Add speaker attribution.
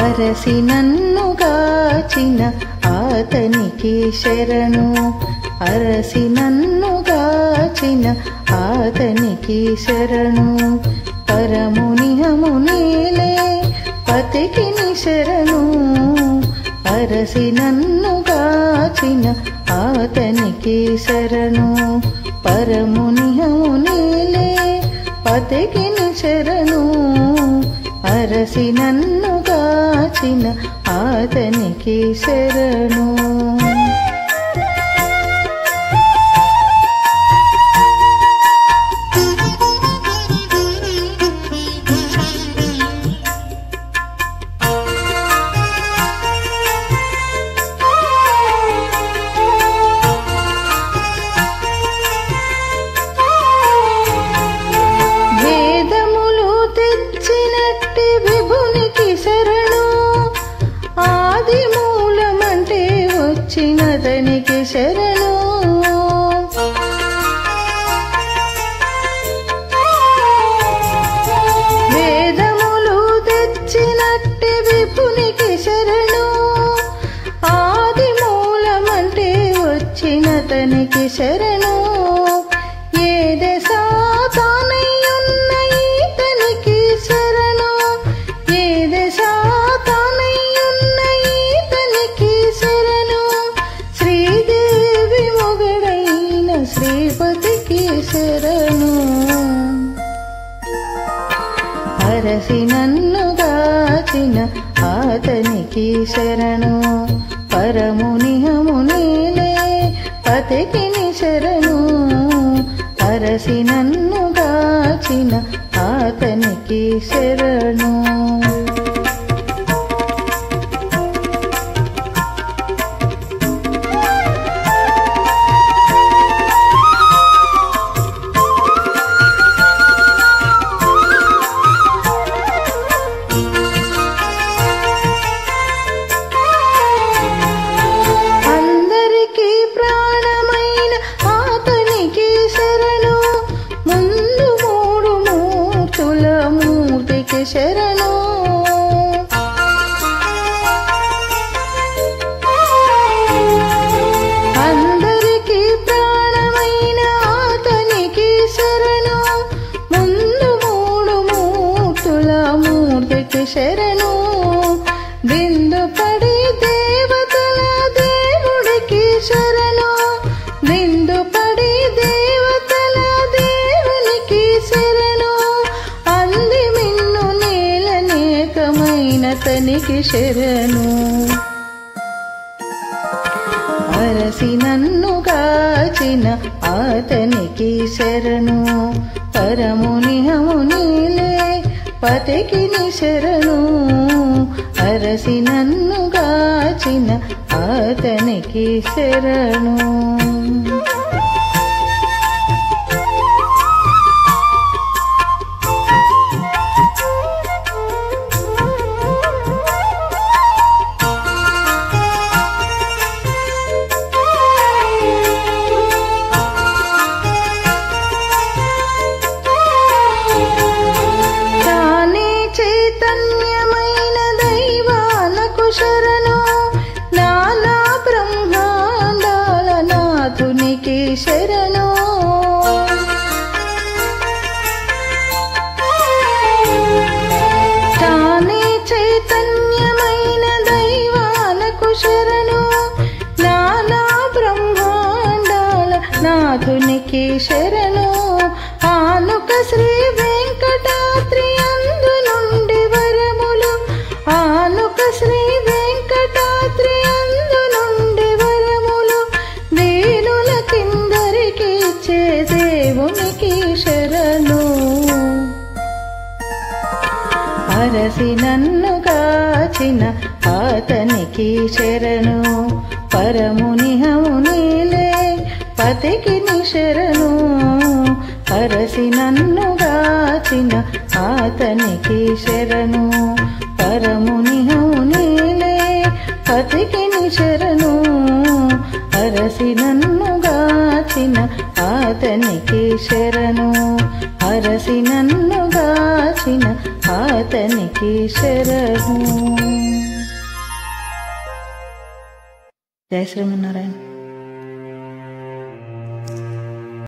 Speaker 1: అరసి నన్ను గాచిన ఆతనికి శరణు, అరసి నన్ను గాచిన ఆతనికి శరణు, పరమునిహము నీలే పతికి శరణు, అరసి నన్ను గాచిన ఆతనికి శరణు, పరమునిహము నీలే పతికి శరణు, అరసి నన్ను గాచిన ఆతనికి శరణు. వచ్చినతనికి శరణు, వేదములు తెచ్చినట్టి విపునికి శరణు, ఆది మూలమంటే వచ్చినతనికి శరణు, ఏ దశ తానయ్యున్న ఈతనికి శరణు, ఏ దశ తానయ్యున్న ఈతనికి శరణు, శ్రీదేవి మొగడైన శ్రీపతికి శరణు, అరసి నన్ను గాచిన ఆతనికి శరణు, పరమునిహము నీలే పతికి శరణు, అరసి నన్ను గాచిన ఆతనికి శరణు. శరణు, అందరికి ప్రాణమైన ఆతనికి శరణు, ముందు మూడు మూర్తుల మూర్తికి శరణు, దిందుపడి దేవతల దేవుడికి శరణు, దిందుపడి దేవతల దేవునికి శరణు, అంది మిన్ను నేలనేకమైనతనికి శరణు, అరసి నన్ను గాచిన ఆతనికి శరణు, పరమునిహము నీలే పతికి శరణు, అరసి నన్ను గాచిన ఆతనికి శరణు. చైతన్యమైన దైవానకు శరణు, నానా బ్రహ్మాండాల నాథునికి శరణు, తానే చైతన్యమైన దైవానకు శరణు, నానా బ్రహ్మాండాల నాథునికి శరణు, ఆనుక శ్రీ వెంకటాద్రి అందు నుండి వరములు, ఆనుక శ్రీ వెంకటాద్రి అందు నుండి వరములు, దీనుల కిందరికి ఇచ్చే దేవునికి శరణు, అరసి నన్ను గాచిన ఆతనికి శరణు, పరమునిహము నీలే పతికి శరణు, అరసి నన్ను గాచిన ఆతనికి శరణు, పరమునిహము నీలే పతికి శరణు, అరసి నన్ను గాచిన ఆతనికి అతనికి శరణు అరసి నన్ను గాచిన అతనికి శరణు. జై శ్రీమన్నారాయణ.